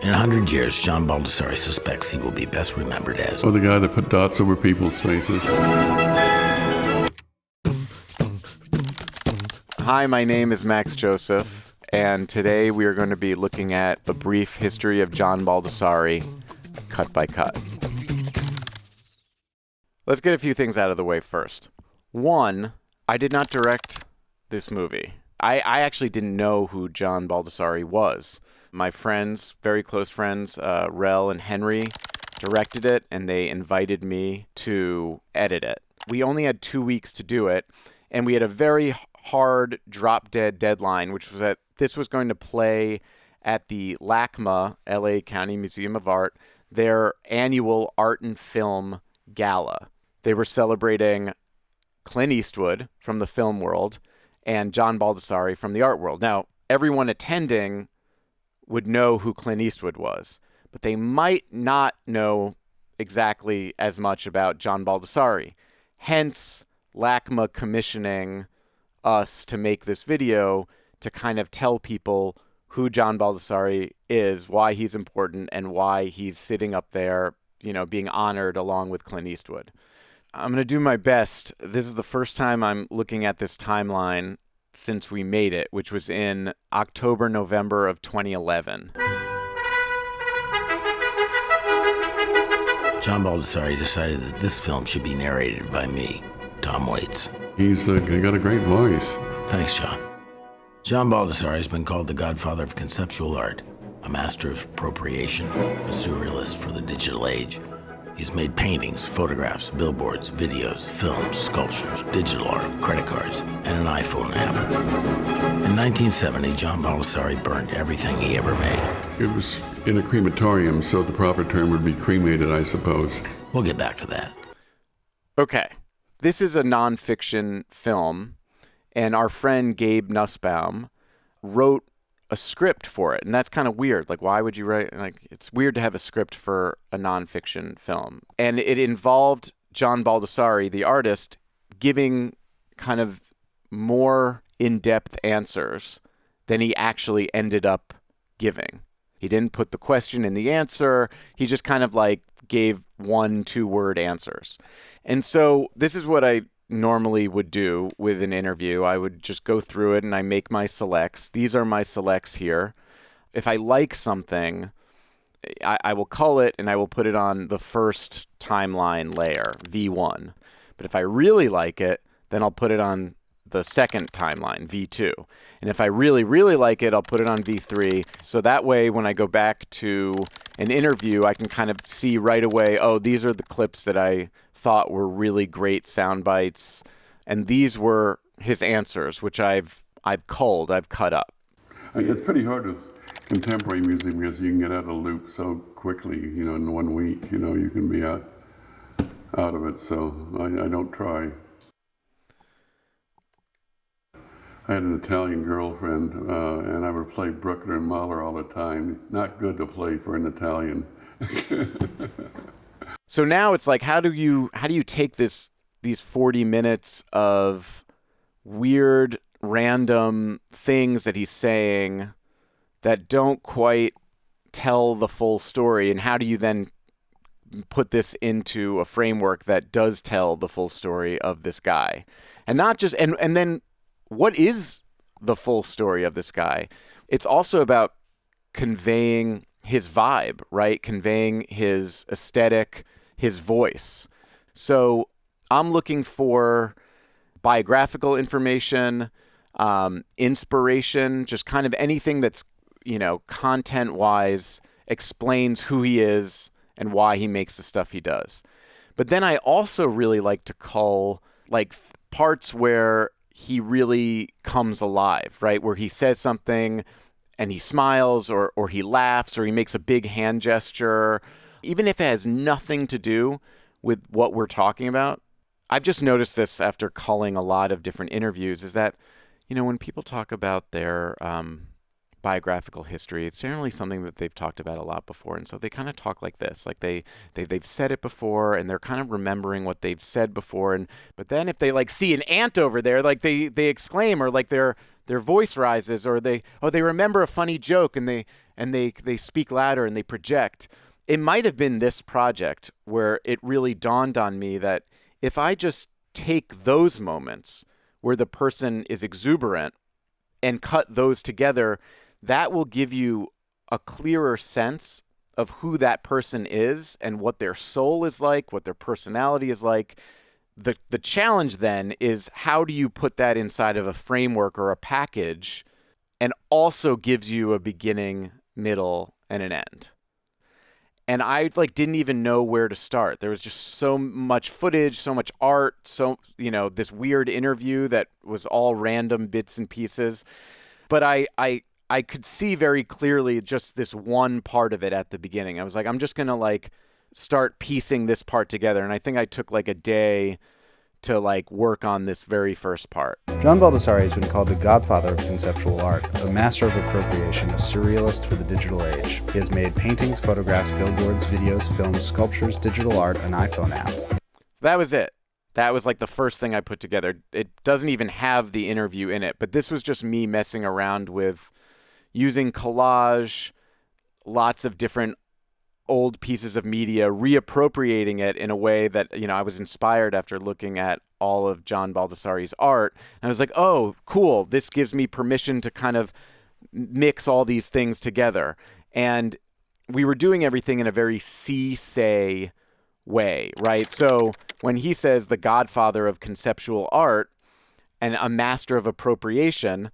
In 100 years, John Baldessari suspects he will be best remembered as... Oh, the guy that put dots over people's faces. Hi, my name is Max Joseph, and today we are going to be looking at a brief history of John Baldessari, cut by cut. Let's get a few things out of the way first. One, I did not direct this movie. I actually didn't know who John Baldessari was. My friends, very close friends, Rel and Henry, directed it, and they invited me to edit it. We only had 2 weeks to do it, and we had a very hard drop-dead deadline, which was that this was going to play at the LACMA, LA County Museum of Art, their annual art and film gala. They were celebrating Clint Eastwood from the film world and John Baldessari from the art world. Now, everyone attending would know who Clint Eastwood was, but they might not know exactly as much about John Baldessari. Hence, LACMA commissioning us to make this video to kind of tell people who John Baldessari is, why he's important, and why he's sitting up there, you know, being honored along with Clint Eastwood. I'm going to do my best. This is the first time I'm looking at this timeline since we made it, which was in October, November of 2011. John Baldessari decided that this film should be narrated by me, Tom Waits. He's got a great voice. Thanks, John. John Baldessari has been called the godfather of conceptual art, a master of appropriation, a surrealist for the digital age. He's made paintings, photographs, billboards, videos, films, sculptures, digital art, credit cards, and an iPhone app. In 1970, John Baldessari burned everything he ever made. It was in a crematorium, so the proper term would be cremated, I suppose. We'll get back to that. Okay. This is a nonfiction film, and our friend Gabe Nussbaum wrote a script for it, and that's kind of weird. Like, why would you write? Like, it's weird to have a script for a nonfiction film. And it involved John Baldessari, the artist, giving kind of more in-depth answers than he actually ended up giving. He didn't put the question in the answer. He just kind of like gave 1-2 word answers. And so this is what I normally would do with an interview. I would just go through it and I make my selects. These are my selects here. If I like something, I will cull it and I will put it on the first timeline layer, V1. But if I really like it, then I'll put it on the second timeline, V2. And if I really, really like it, I'll put it on V3. So that way, when I go back to an interview, I can kind of see right away, oh, these are the clips that I thought were really great sound bites. And these were his answers, which I've culled, I've cut up. It's pretty hard with contemporary music because you can get out of the loop so quickly, you know, in 1 week, you know, you can be out of it. So I don't try. I had an Italian girlfriend, and I would play Bruckner and Mahler all the time. Not good to play for an Italian. So now it's like, how do you take these 40 minutes of weird, random things that he's saying that don't quite tell the full story, and how do you then put this into a framework that does tell the full story of this guy? And not just, and then what is the full story of this guy? It's also about conveying his vibe, right? Conveying his aesthetic, his voice. So I'm looking for biographical information, inspiration, just kind of anything that's, you know, content-wise explains who he is and why he makes the stuff he does. But then I also really like to cull like parts where he really comes alive, right? Where he says something and he smiles or he laughs or he makes a big hand gesture, even if it has nothing to do with what we're talking about. I've just noticed this after culling a lot of different interviews, is that, you know, when people talk about their biographical history, it's generally something that they've talked about a lot before. And so they kind of talk like this, like they've said it before and they're kind of remembering what they've said before. But then if they like see an ant over there, like they exclaim, or like their voice rises, or they remember a funny joke and and they speak louder and they project. It might have been this project where it really dawned on me that if I just take those moments where the person is exuberant and cut those together, that will give you a clearer sense of who that person is and what their soul is like, what their personality is like. The challenge then is, how do you put that inside of a framework or a package and also gives you a beginning, middle, and an end? And I didn't even know where to start. There was just so much footage, so much art, this weird interview that was all random bits and pieces. But I could see very clearly just this one part of it at the beginning. I was like, I'm just going to start piecing this part together. And I think I took a day to work on this very first part. John Baldessari has been called the godfather of conceptual art, a master of appropriation, a surrealist for the digital age. He has made paintings, photographs, billboards, videos, films, sculptures, digital art, an iPhone app. That was it. That was the first thing I put together. It doesn't even have the interview in it, but this was just me messing around with using collage, lots of different old pieces of media, reappropriating it in a way that, I was inspired after looking at all of John Baldessari's art. And I was like, oh, cool. This gives me permission to kind of mix all these things together. And we were doing everything in a very say way, right? So when he says the godfather of conceptual art and a master of appropriation,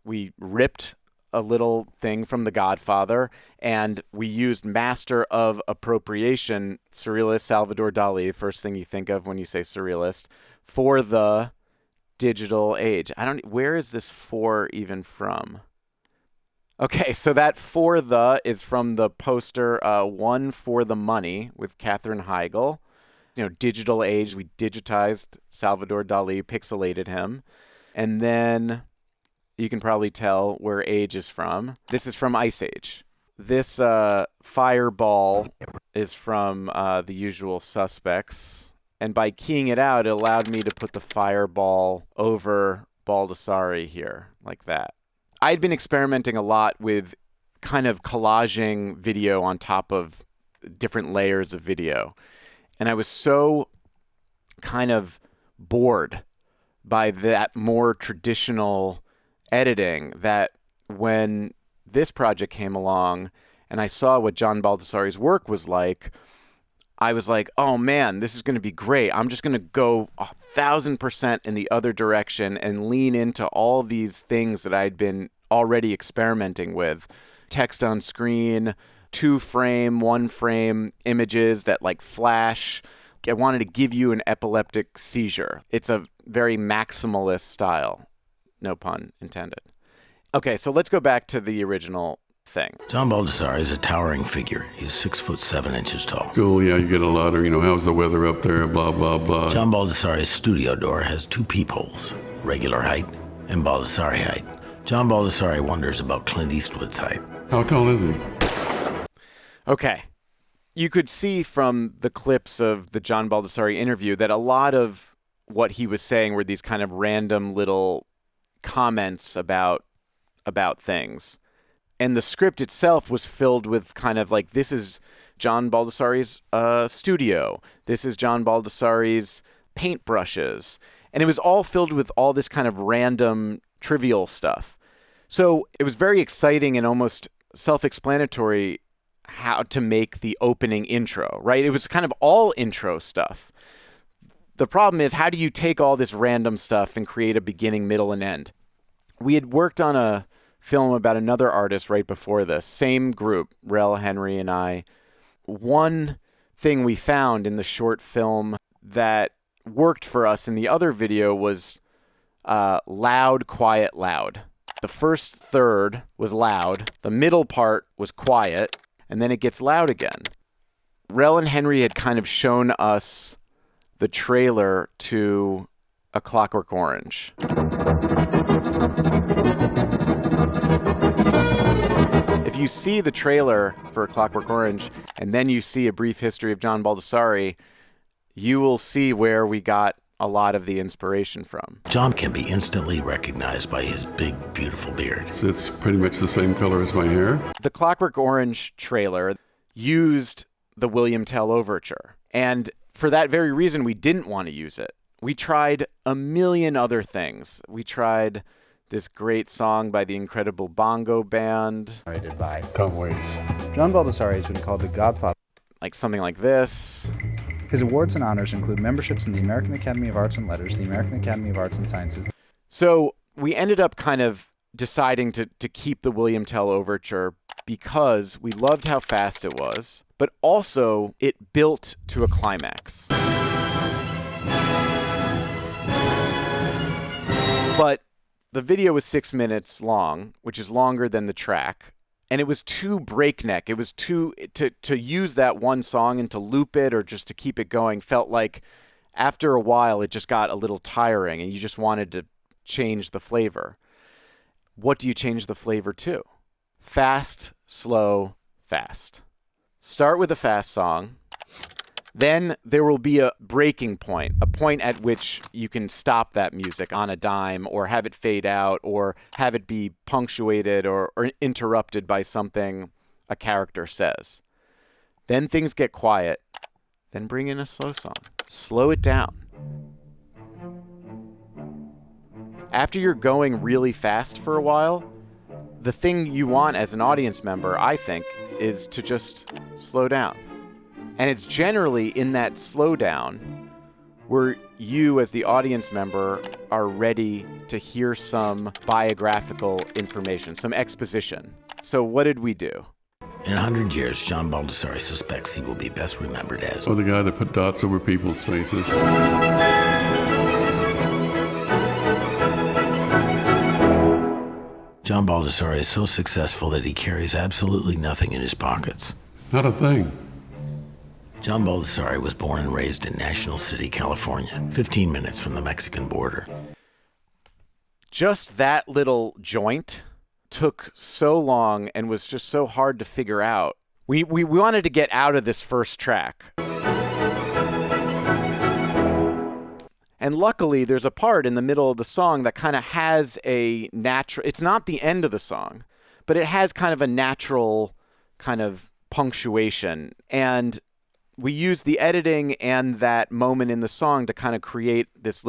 we ripped a little thing from The Godfather, and we used master of appropriation, surrealist Salvador Dali, first thing you think of when you say surrealist, for the digital age. Where is this for even from? Okay, so that for the is from the poster One for the Money with Katherine Heigl. Digital age, we digitized Salvador Dali, pixelated him. And then you can probably tell where age is from. This is from Ice Age. This fireball is from The Usual Suspects. And by keying it out, it allowed me to put the fireball over Baldessari here, like that. I'd been experimenting a lot with kind of collaging video on top of different layers of video. And I was so kind of bored by that more traditional editing that when this project came along and I saw what John Baldessari's work was like, I was like, oh man, this is going to be great. I'm just going to go 1,000% in the other direction and lean into all these things that I'd been already experimenting with. Text on screen, 2-frame, 1-frame images that flash. I wanted to give you an epileptic seizure. It's a very maximalist style. No pun intended. Okay, so let's go back to the original thing. John Baldessari is a towering figure. He's 6'7" tall. Cool, yeah, you get a lot of, how's the weather up there, blah, blah, blah. John Baldessari's studio door has 2 peepholes, regular height and Baldessari height. John Baldessari wonders about Clint Eastwood's height. How tall is he? Okay. You could see from the clips of the John Baldessari interview that a lot of what he was saying were these kind of random little comments about things. And the script itself was filled with kind of this is John Baldessari's studio. This is John Baldessari's paintbrushes. And it was all filled with all this kind of random, trivial stuff. So it was very exciting and almost self-explanatory how to make the opening intro, right? It was kind of all intro stuff. The problem is, how do you take all this random stuff and create a beginning, middle, and end? We had worked on a film about another artist right before this, same group, Rel, Henry, and I. One thing we found in the short film that worked for us in the other video was loud, quiet, loud. The first third was loud, the middle part was quiet, and then it gets loud again. Rel and Henry had kind of shown us the trailer to A Clockwork Orange. If you see the trailer for A Clockwork Orange and then you see A Brief History of John Baldessari, you will see where we got a lot of the inspiration from. John can be instantly recognized by his big, beautiful beard. It's pretty much the same color as my hair. The Clockwork Orange trailer used the William Tell Overture. And for that very reason, we didn't want to use it. We tried a million other things. We tried this great song by the Incredible Bongo Band. Narrated by Tom Waits. John Baldessari has been called the godfather. Like something like this. His awards and honors include memberships in the American Academy of Arts and Letters, the American Academy of Arts and Sciences. So we ended up kind of deciding to keep the William Tell Overture because we loved how fast it was, but also it built to a climax. But the video was 6 minutes long, which is longer than the track. And it was too breakneck. It was too, to use that one song and to loop it or just to keep it going felt like after a while it just got a little tiring and you just wanted to change the flavor. What do you change the flavor to? Fast, slow, fast. Start with a fast song. Then there will be a breaking point, a point at which you can stop that music on a dime or have it fade out or have it be punctuated or interrupted by something a character says. Then things get quiet. Then bring in a slow song. Slow it down. After you're going really fast for a while, the thing you want as an audience member, I think, is to just slow down. And it's generally in that slowdown where you, as the audience member, are ready to hear some biographical information, some exposition. So what did we do? In 100 years, John Baldessari suspects he will be best remembered as Oh, the guy that put dots over people's faces. John Baldessari is so successful that he carries absolutely nothing in his pockets. Not a thing. John Baldessari was born and raised in National City, California, 15 minutes from the Mexican border. Just that little joint took so long and was just so hard to figure out. We wanted to get out of this first track. And luckily, there's a part in the middle of the song that kind of has a natural... It's not the end of the song, but it has kind of a natural kind of punctuation. And we use the editing and that moment in the song to kind of create this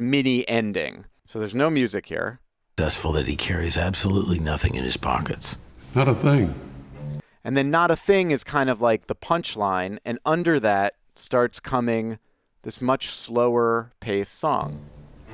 mini ending. So there's no music here. Successful that he carries absolutely nothing in his pockets. Not a thing. And then not a thing is kind of like the punchline. And under that starts coming this much slower paced song.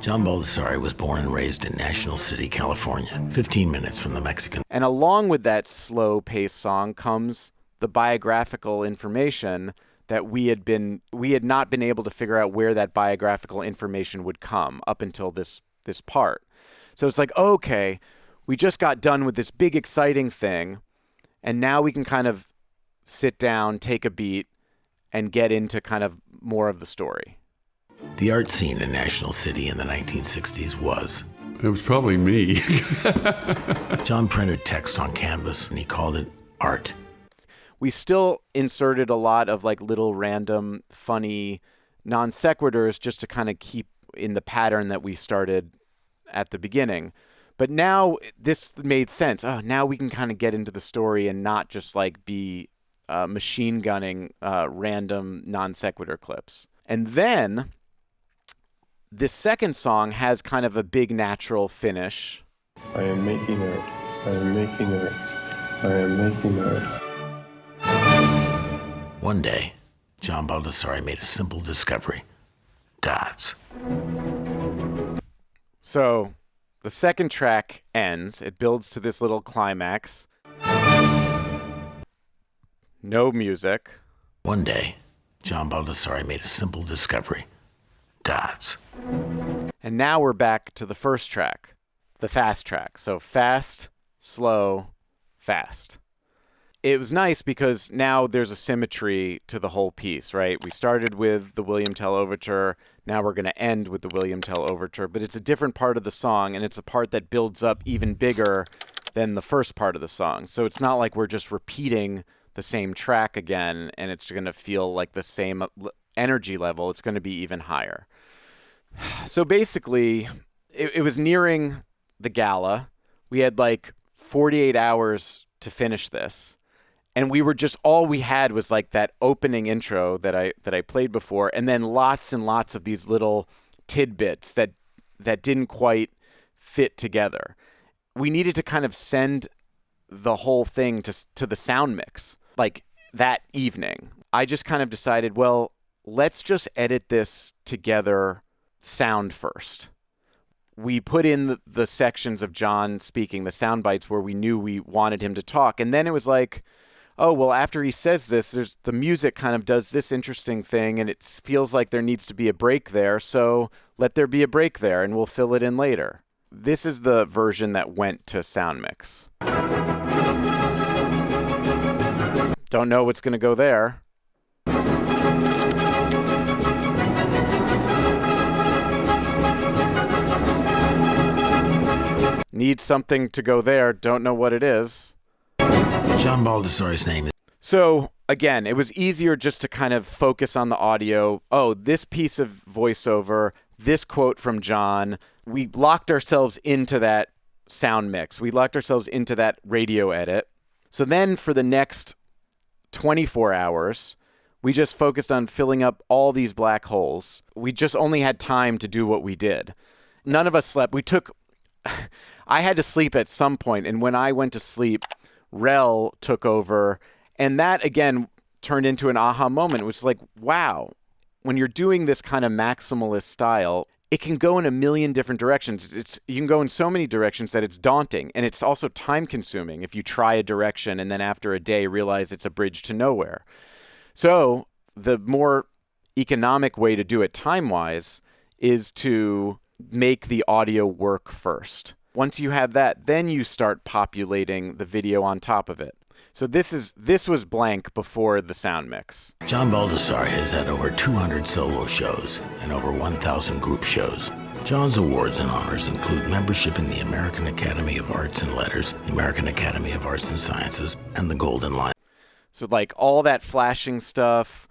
John Baldessari was born and raised in National City, California, 15 minutes from the Mexican. And along with that slow paced song comes the biographical information that we had not been able to figure out where that biographical information would come up until this part. So it's like, okay, we just got done with this big exciting thing, and now we can kind of sit down, take a beat, and get into kind of more of the story. The art scene in National City in the 1960s was... It was probably me. John printed text on canvas, and he called it art. We still inserted a lot of like little random, funny non-sequiturs just to kind of keep in the pattern that we started at the beginning. But now this made sense. Oh, now we can kind of get into the story and not just like be machine gunning random non-sequitur clips. And then this second song has kind of a big natural finish. I am making art. I am making art. I am making art. One day, John Baldessari made a simple discovery. Dots. So the second track ends. It builds to this little climax. No music. One day, John Baldessari made a simple discovery. Dots. And now we're back to the first track, the fast track. So fast, slow, fast. It was nice because now there's a symmetry to the whole piece, right? We started with the William Tell Overture. Now we're going to end with the William Tell Overture. But it's a different part of the song, and it's a part that builds up even bigger than the first part of the song. So it's not like we're just repeating the same track again, and it's going to feel like the same energy level, it's going to be even higher. So basically, it was nearing the gala. We had like 48 hours to finish this. And we were just, all we had was like that opening intro that I played before, and then lots and lots of these little tidbits that didn't quite fit together. We needed to kind of send the whole thing to the sound mix, like that evening. I just kind of decided, well, let's just edit this together sound first. We put in the sections of John speaking, the sound bites where we knew we wanted him to talk. And then it was like, oh, well, after he says this, there's the music kind of does this interesting thing, and it feels like there needs to be a break there. So let there be a break there, and we'll fill it in later. This is the version that went to sound mix. Don't know what's going to go there. Need something to go there. Don't know what it is. John Baldessari's name is... So, again, it was easier just to kind of focus on the audio. Oh, this piece of voiceover, this quote from John. We locked ourselves into that sound mix. We locked ourselves into that radio edit. So then for the next 24 hours, we just focused on filling up all these black holes. We just only had time to do what we did. None of us slept. I had to sleep at some point, and when I went to sleep, Rel took over, and that, again, turned into an aha moment, which is like, wow, when you're doing this kind of maximalist style, it can go in a million different directions. You can go in so many directions that it's daunting, and it's also time-consuming if you try a direction and then after a day realize it's a bridge to nowhere. So the more economic way to do it time-wise is to make the audio work first. Once you have that, then you start populating the video on top of it. So this was blank before the sound mix. John Baldessari has had over 200 solo shows and over 1,000 group shows. John's awards and honors include membership in the American Academy of Arts and Letters, the American Academy of Arts and Sciences, and the Golden Lion. So like all that flashing stuff,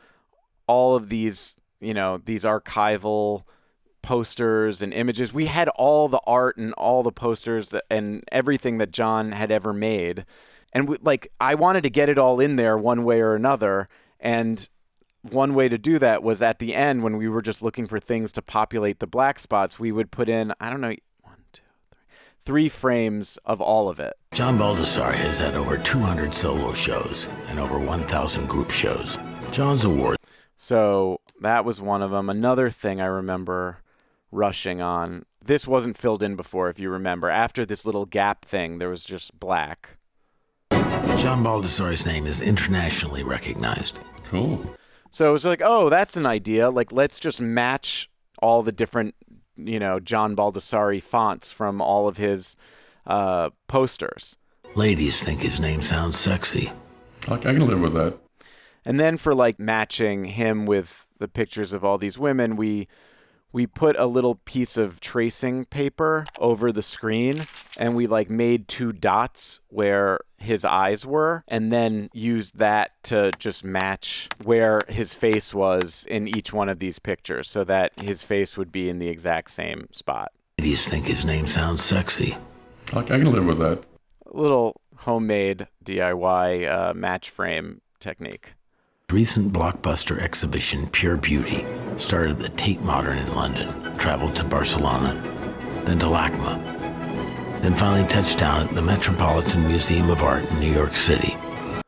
all of these, these archival posters and images. We had all the art and all the posters and everything that John had ever made. And I wanted to get it all in there one way or another. And one way to do that was at the end when we were just looking for things to populate the black spots, we would put in, 3 frames of all of it. John Baldessari has had over 200 solo shows and over 1,000 group shows. John's awards. So that was one of them. Another thing I remember rushing on. This wasn't filled in before, if you remember. After this little gap thing, there was just black. John Baldessari's name is internationally recognized. Cool. So it was like, oh, that's an idea. Like, let's just match all the different, John Baldessari fonts from all of his posters. Ladies think his name sounds sexy. I can live with that. And then for matching him with the pictures of all these women, we put a little piece of tracing paper over the screen, and we made 2 dots where his eyes were, and then used that to just match where his face was in each one of these pictures so that his face would be in the exact same spot. Ladies think his name sounds sexy. I can live with that. A little homemade DIY match frame technique. Recent blockbuster exhibition Pure Beauty started at the Tate Modern in London, traveled to Barcelona, then to LACMA, then finally touched down at the Metropolitan Museum of Art in New York City.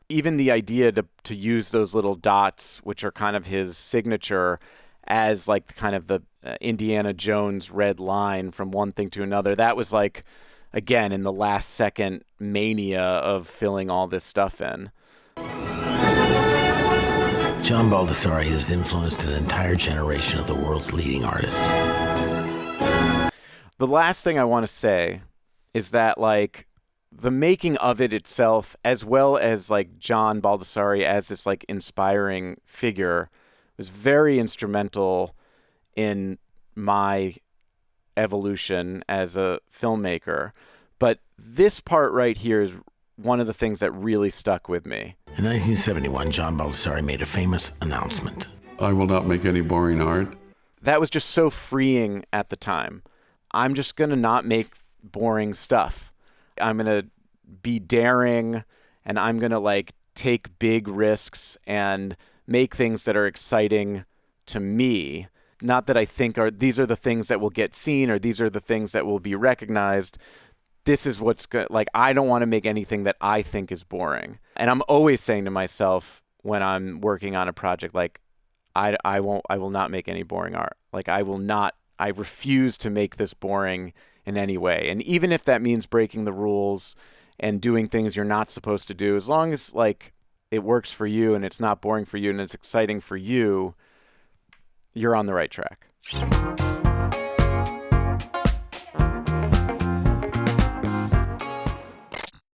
Even the idea to use those little dots, which are kind of his signature, as kind of the Indiana Jones red line from one thing to another, that was again, in the last second mania of filling all this stuff in. John Baldessari has influenced an entire generation of the world's leading artists. The last thing I want to say is that the making of it itself, as well as John Baldessari as this inspiring figure, was very instrumental in my evolution as a filmmaker. But this part right here is one of the things that really stuck with me. In 1971, John Baldessari made a famous announcement. I will not make any boring art. That was just so freeing at the time. I'm just going to not make boring stuff. I'm going to be daring, and I'm going to like take big risks and make things that are exciting to me. Not that I think these are the things that will get seen or these are the things that will be recognized. This is what's good. Like, I don't want to make anything that I think is boring. And I'm always saying to myself when I'm working on a project, like, I will not make any boring art. Like, I refuse to make this boring in any way. And even if that means breaking the rules and doing things you're not supposed to do, as long as like it works for you and it's not boring for you and it's exciting for you, you're on the right track.